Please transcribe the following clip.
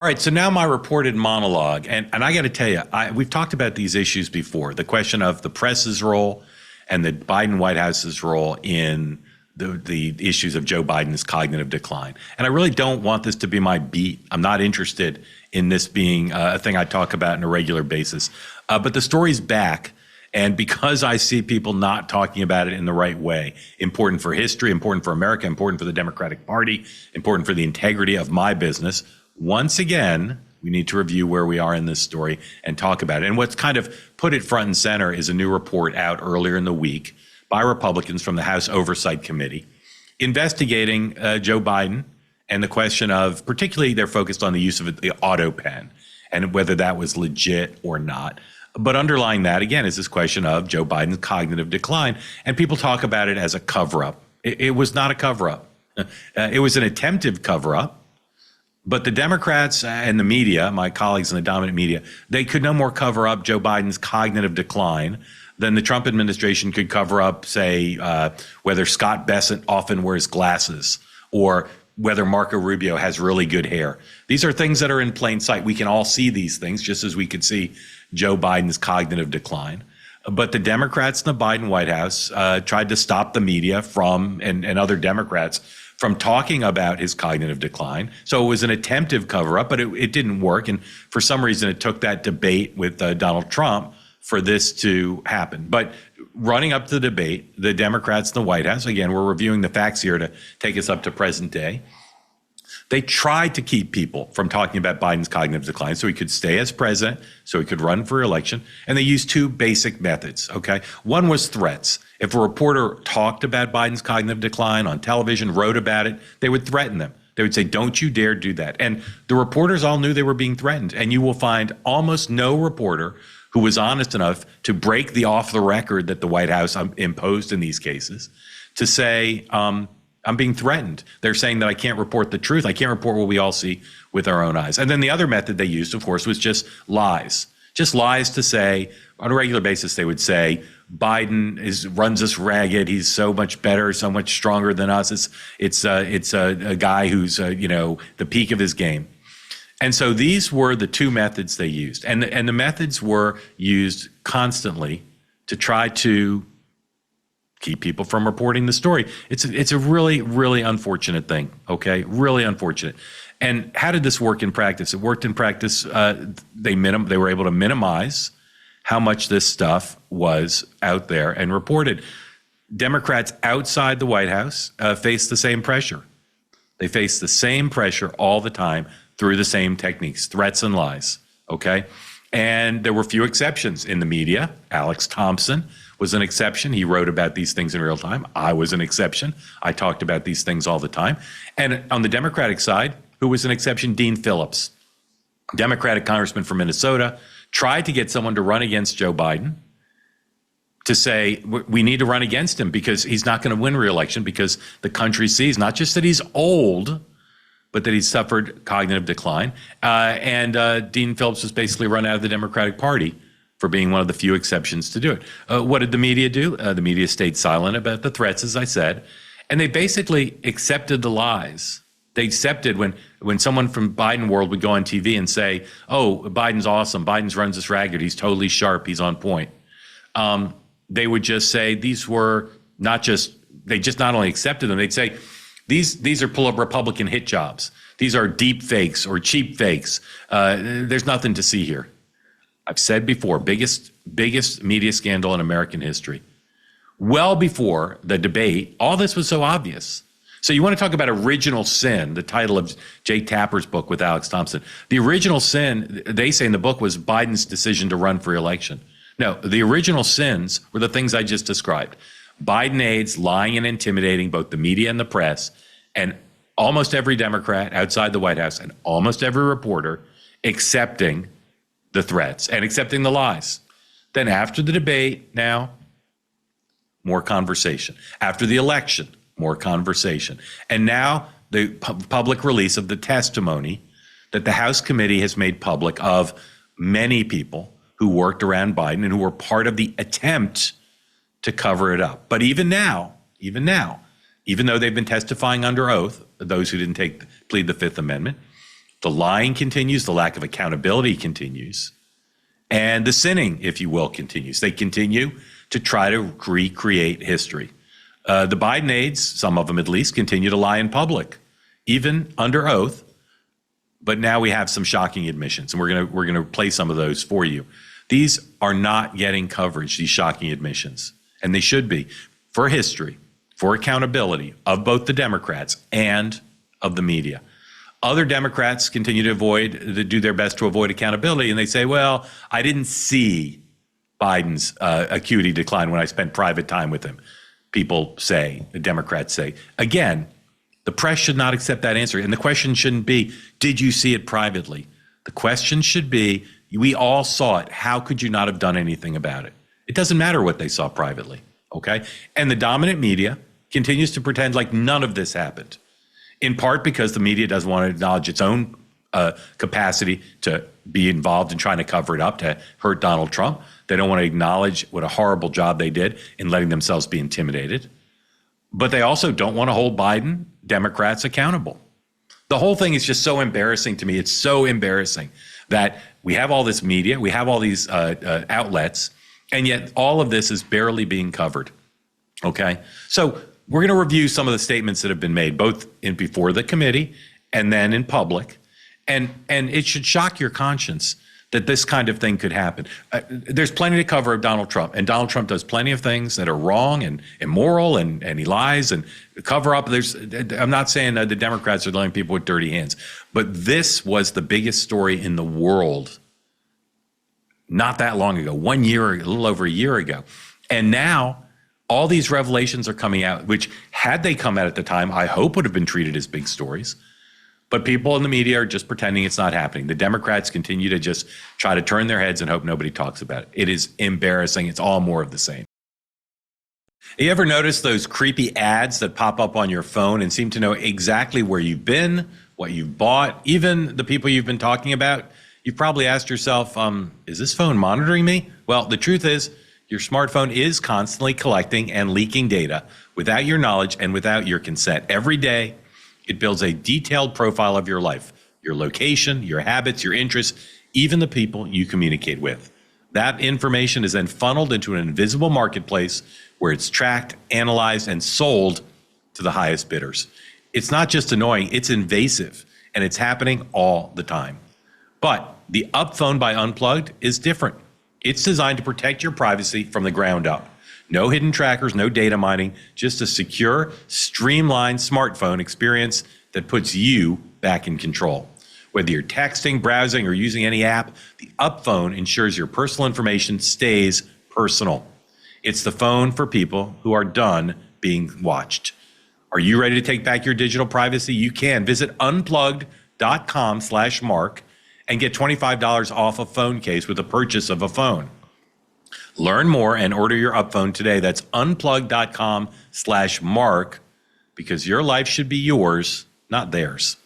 All right, so now my reported monologue, and I got to tell you, we've talked about these issues before, the question of the press's role and the Biden White House's role in the issues of Joe Biden's cognitive decline. And I really don't want this to be my beat. I'm not interested in this being a thing I talk about on a regular basis. But the story's back. And because I see people not talking about it in the right way, important for history, important for America, important for the Democratic Party, important for the integrity of my business, once again, we need to review where we are in this story and talk about it. And what's kind of put it front and center is a new report out earlier in the week by Republicans from the House Oversight Committee investigating Joe Biden and the question of, particularly they're focused on the use of the auto pen and whether that was legit or not. But underlying that, again, is this question of Joe Biden's cognitive decline. And people talk about it as a cover-up. It was not a cover-up. It was an attempted cover-up. But the Democrats and the media, my colleagues in the dominant media, they could no more cover up Joe Biden's cognitive decline than the Trump administration could cover up, say, whether Scott Bessent often wears glasses or whether Marco Rubio has really good hair. These are things that are in plain sight. We can all see these things just as we could see Joe Biden's cognitive decline. But the Democrats in the Biden White House tried to stop the media from, and other Democrats, from talking about his cognitive decline. So it was an attempted cover-up, but it didn't work. And for some reason, it took that debate with Donald Trump for this to happen. But running up to the debate, the Democrats in the White House, again, we're reviewing the facts here to take us up to present day, they tried to keep people from talking about Biden's cognitive decline so he could stay as president, so he could run for election. And they used two basic methods, okay? One was threats. If a reporter talked about Biden's cognitive decline on television, wrote about it, they would threaten them. They would say, don't you dare do that. And the reporters all knew they were being threatened. And you will find almost no reporter who was honest enough to break the off the record that the White House imposed in these cases to say, I'm being threatened. They're saying that I can't report the truth. I can't report what we all see with our own eyes. And then the other method they used, of course, was just lies to say, on a regular basis, they would say, Biden runs us ragged. He's so much better, so much stronger than us. It's a guy who's the peak of his game. And so these were the two methods they used, and the methods were used constantly to try to keep people from reporting the story. It's a really, really unfortunate thing. Okay, really unfortunate. And how did this work in practice? It worked in practice. They were able to minimize how much this stuff was out there and reported. Democrats outside the White House face the same pressure. They face the same pressure all the time through the same techniques, threats and lies, okay? And there were few exceptions in the media. Alex Thompson was an exception. He wrote about these things in real time. I was an exception. I talked about these things all the time. And on the Democratic side, who was an exception? Dean Phillips, Democratic congressman from Minnesota, tried to get someone to run against Joe Biden, to say we need to run against him because he's not going to win re-election because the country sees not just that he's old, but that he's suffered cognitive decline. And Dean Phillips was basically run out of the Democratic Party for being one of the few exceptions to do it. What did the media do? The media stayed silent about the threats, as I said, and they basically accepted the lies. They accepted when someone from Biden world would go on TV and say, oh, Biden's awesome, Biden's runs us ragged, he's totally sharp, he's on point. They would just say these were they just not only accepted them, they'd say, these are pull-up Republican hit jobs. These are deep fakes or cheap fakes. There's nothing to see here. I've said before, biggest media scandal in American history. Well before the debate, all this was so obvious. So you want to talk about original sin, the title of Jay Tapper's book with Alex Thompson. The original sin, they say in the book, was Biden's decision to run for election. No, the original sins were the things I just described. Biden aides lying and intimidating both the media and the press, and almost every Democrat outside the White House and almost every reporter accepting the threats and accepting the lies. Then after the debate, now, more conversation. After the election, more conversation. And now the public release of the testimony that the House committee has made public of many people who worked around Biden and who were part of the attempt to cover it up. But even now, even though they've been testifying under oath, those who didn't plead the Fifth Amendment, The lying continues, the lack of accountability continues, and the sinning, if you will, continues. They continue to try to recreate history. The Biden aides, some of them at least, continue to lie in public, even under oath. But now we have some shocking admissions, and we're gonna play some of those for you. These are not getting coverage, these shocking admissions, and they should be, for history, for accountability of both the Democrats and of the media. Other Democrats continue to do their best to avoid accountability, and they say, well, I didn't see Biden's acuity decline when I spent private time with him. People say, the Democrats say. Again, the press should not accept that answer. And the question shouldn't be, did you see it privately? The question should be, we all saw it. How could you not have done anything about it? It doesn't matter what they saw privately, okay? And the dominant media continues to pretend like none of this happened, in part because the media doesn't want to acknowledge its own capacity to be involved in trying to cover it up, to hurt Donald Trump. They don't want to acknowledge what a horrible job they did in letting themselves be intimidated. But they also don't want to hold Biden, Democrats, accountable. The whole thing is just so embarrassing to me. It's so embarrassing that we have all this media, we have all these outlets, and yet all of this is barely being covered, okay? So we're going to review some of the statements that have been made, both before the committee and then in public, and it should shock your conscience that this kind of thing could happen. There's plenty to cover of Donald Trump, and Donald Trump does plenty of things that are wrong and immoral, and he lies and cover up. I'm not saying that the Democrats are letting people with dirty hands, but this was the biggest story in the world not that long ago, 1 year, a little over a year ago. And now all these revelations are coming out, which had they come out at the time, I hope would have been treated as big stories. But people in the media are just pretending it's not happening. The Democrats continue to just try to turn their heads and hope nobody talks about it. It is embarrassing. It's all more of the same. You ever notice those creepy ads that pop up on your phone and seem to know exactly where you've been, what you've bought, even the people you've been talking about? You've probably asked yourself, is this phone monitoring me? Well, the truth is, your smartphone is constantly collecting and leaking data without your knowledge and without your consent. Every day, it builds a detailed profile of your life, your location, your habits, your interests, even the people you communicate with. That information is then funneled into an invisible marketplace where it's tracked, analyzed, and sold to the highest bidders. It's not just annoying, it's invasive, and it's happening all the time. But the Up Phone by Unplugged is different. It's designed to protect your privacy from the ground up. No hidden trackers, no data mining, just a secure, streamlined smartphone experience that puts you back in control. Whether you're texting, browsing, or using any app, the Up Phone ensures your personal information stays personal. It's the phone for people who are done being watched. Are you ready to take back your digital privacy? You can. Visit unplugged.com/Mark and get $25 off a phone case with the purchase of a phone. Learn more and order your Up Phone today. That's unplugged.com/Mark, because your life should be yours, not theirs.